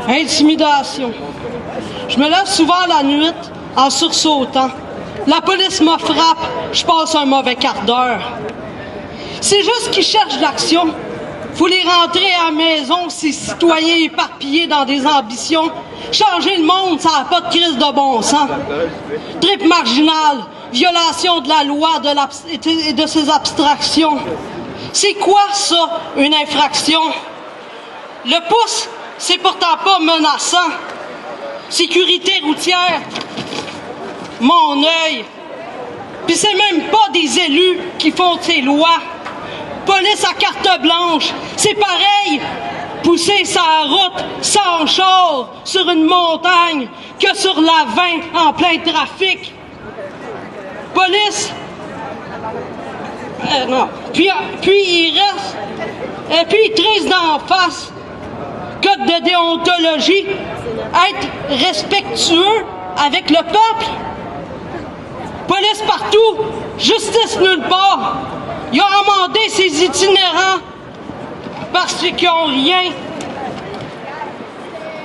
Intimidation. Je me lève souvent la nuit en sursautant. La police me frappe, je passe un mauvais quart d'heure. C'est juste qu'ils cherchent de l'action. Faut les rentrer à la maison, ces citoyens éparpillés dans des ambitions. Changer le monde, ça n'a pas de crise de bon sens. Trip marginal, violation de la loi et de ses abstractions. C'est quoi ça, une infraction? Le pouce, c'est pourtant pas menaçant. Sécurité routière, mon œil. Puis c'est même pas des élus qui font ces lois. Police à carte blanche, c'est pareil. Pousser sa route sans char sur une montagne que sur la 20 en plein trafic. Police. Non. Puis il reste. Et puis il trisse d'en face. Code de déontologie. Être respectueux avec le peuple. Police partout. Justice nulle part. Ils ont amendé ces itinérants parce qu'ils n'ont rien.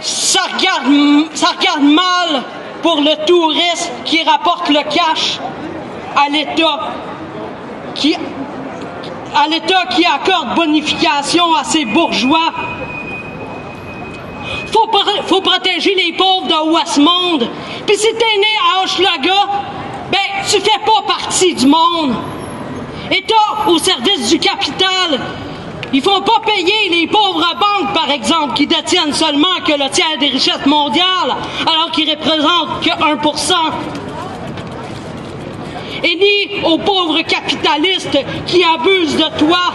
Ça regarde mal pour le touriste qui rapporte le cash à l'État qui accorde bonification à ses bourgeois. Faut protéger les pauvres de Westmount. Puis si t'es né à Hochelaga, ben tu fais pas partie du monde. État au service du capital. Ils font pas payer les pauvres banques, par exemple, qui détiennent seulement que le tiers des richesses mondiales, alors qu'ils représentent que 1%. Et ni aux pauvres capitalistes qui abusent de toi.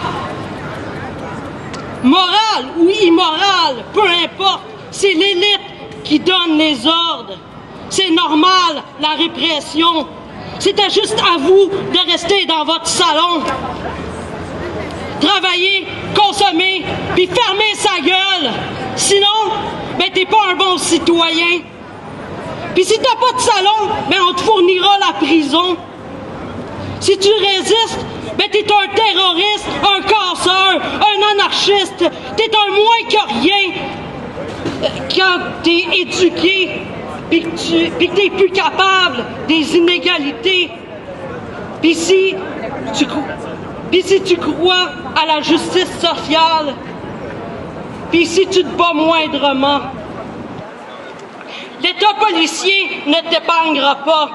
Moral ou immoral, peu importe, c'est l'élite qui donne les ordres. C'est normal, la répression. C'était juste à vous de rester dans votre salon. Travailler, consommer, puis fermer sa gueule. Sinon, ben t'es pas un bon citoyen. Puis si t'as pas de salon, ben on te fournira la prison. Si tu résistes, ben t'es un terroriste, un casseur, un anarchiste. T'es un moins que rien quand t'es éduqué, puis que t'es plus capable des inégalités. Puis si tu crois à la justice sociale, puis si tu te bats moindrement, l'État policier ne t'épargnera pas.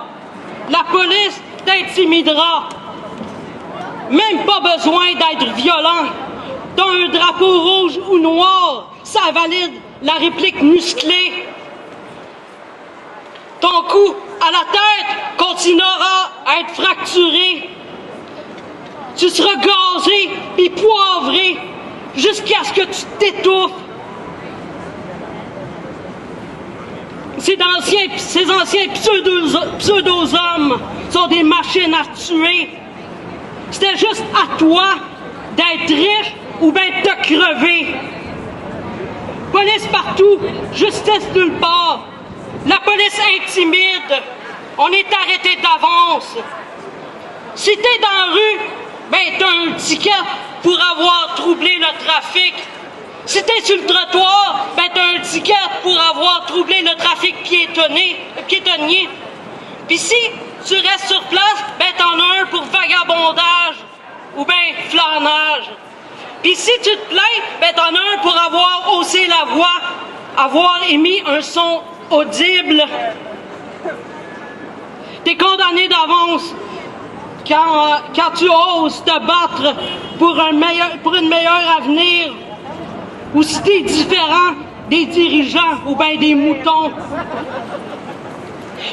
La police t'intimidera. Même pas besoin d'être violent. T'as un drapeau rouge ou noir, ça valide la réplique musclée. Ton cou à la tête continuera à être fracturé. Tu seras gazé et poivré jusqu'à ce que tu t'étouffes. Ces anciens pseudo-hommes sont des machines à tuer. C'était juste à toi d'être riche ou bien de te crever. Police partout, justice nulle part. La police intimide. On est arrêté d'avance. Si t'es dans la rue, ben t'as un ticket pour avoir troublé le trafic. Si t'es sur le trottoir, ben t'as un ticket pour avoir troublé le trafic piétonnier. Puis si tu restes sur place, ben t'en as un pour vagabondage ou ben flânage. Puis si tu te plains, ben t'en as un pour avoir haussé la voix, avoir émis un son audible. T'es condamné d'avance quand tu oses te battre pour une meilleure avenir, ou si t'es différent des dirigeants ou bien des moutons.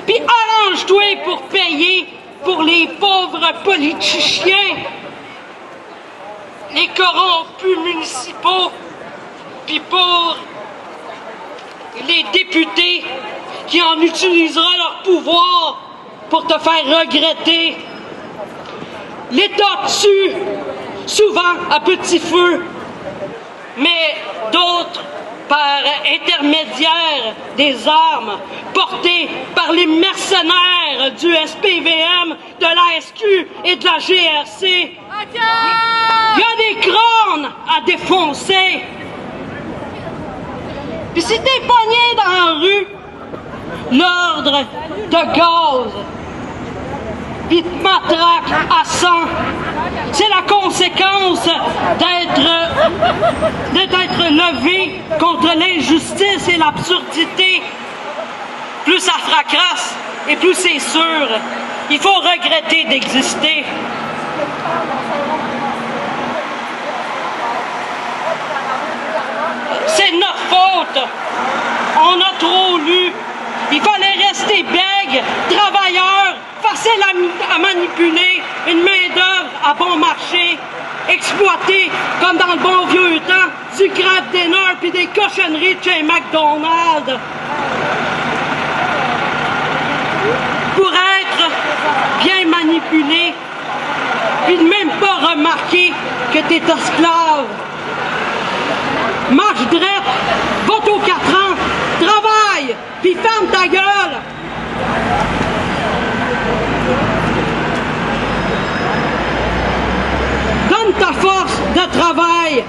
Puis arrange-toi pour payer pour les pauvres politiciens, les corrompus municipaux, puis pour les députés qui en utiliseront leur pouvoir pour te faire regretter. L'État tue, souvent à petit feu, mais d'autres par intermédiaire des armes portées par les mercenaires du SPVM, de la SQ et de la GRC. Il y a des crânes à défoncer. Puis si t'es pogné dans la rue, l'ordre de gaz, puis te matraque à 100, c'est la conséquence d'être levé contre l'injustice et l'absurdité. Plus ça fracasse et plus c'est sûr, il faut regretter d'exister. C'est notre faute. On a trop lu. Il fallait rester bègue, travailleur, facile à manipuler, une main-d'œuvre à bon marché, exploiter, comme dans le bon vieux temps, du craft dinner puis des cochonneries de chez McDonald's. Pour être bien manipulé, puis de même pas remarquer que t'es esclave. Marche drette, vote aux 4 ans, travaille, puis ferme ta gueule. Donne ta force de travail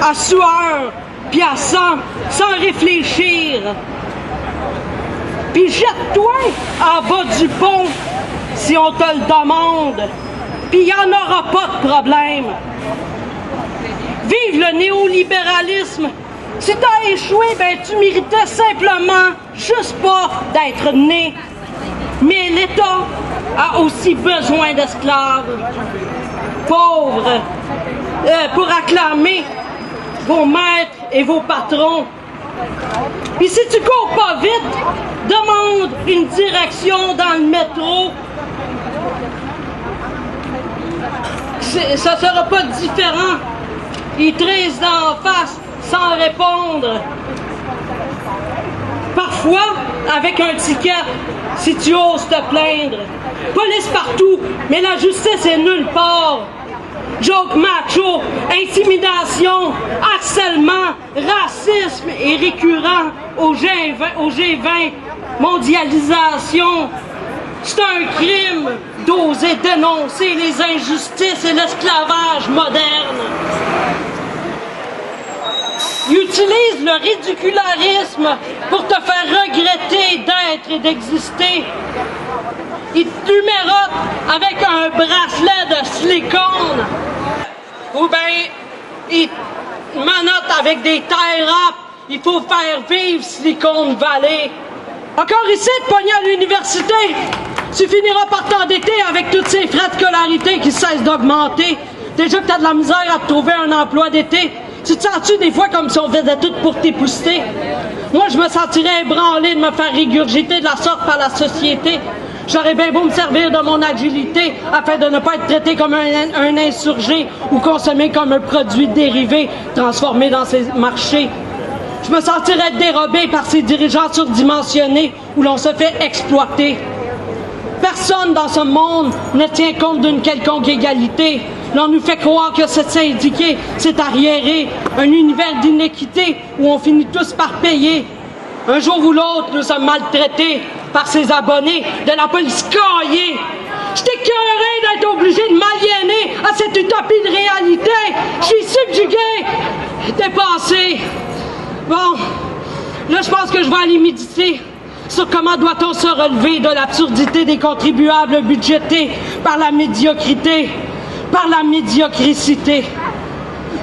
à sueur, puis à sang, sans réfléchir. Puis jette-toi en bas du pont si on te le demande, puis il n'y en aura pas de problème. Vive le néolibéralisme. Si t'as échoué, ben tu méritais simplement juste pas d'être né. Mais l'État a aussi besoin d'esclaves. Pauvres, pour acclamer vos maîtres et vos patrons. Puis si tu cours pas vite, demande une direction dans le métro. Ça sera pas différent. Ils tressent d'en face sans répondre. Parfois, avec un ticket, si tu oses te plaindre. Police partout, mais la justice est nulle part. Joke macho, intimidation, harcèlement, racisme est récurrent au G20, mondialisation. C'est un crime d'oser dénoncer les injustices et l'esclavage moderne. Ils utilisent le ridicularisme pour te faire regretter d'être et d'exister. Ils te numérotent avec un bracelet de silicone. Ou bien, ils te menottent avec des tie-wraps. Il faut faire vivre Silicon Valley. Encore ici, de pogner à l'université, tu finiras par t'endetter avec toutes ces frais de scolarité qui cessent d'augmenter. Déjà que t'as de la misère à te trouver un emploi d'été, tu te sens-tu des fois comme si on faisait tout pour t'épousseter? Moi, je me sentirais ébranlé de me faire régurgiter de la sorte par la société. J'aurais bien beau me servir de mon agilité afin de ne pas être traité comme un insurgé ou consommé comme un produit dérivé transformé dans ces marchés. Je me sentirais dérobé par ces dirigeants surdimensionnés où l'on se fait exploiter. Personne dans ce monde ne tient compte d'une quelconque égalité. L'on nous fait croire que c'est syndiqué, c'est arriéré, un univers d'inéquité où on finit tous par payer. Un jour ou l'autre, nous sommes maltraités par ces abonnés de la police caillée. J'étais écœuré d'être obligé de m'aliéner à cette utopie de réalité. Je suis subjugué, dépassé. Bon, là, je pense que je vais aller méditer sur comment doit-on se relever de l'absurdité des contribuables budgétés par la médiocrité, par la médiocricité.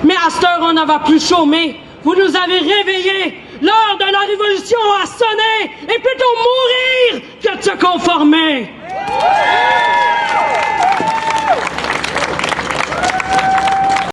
Mais à cette heure, on ne va plus chômer. Vous nous avez réveillés. L'heure de la révolution a sonné et plutôt mourir que de se conformer.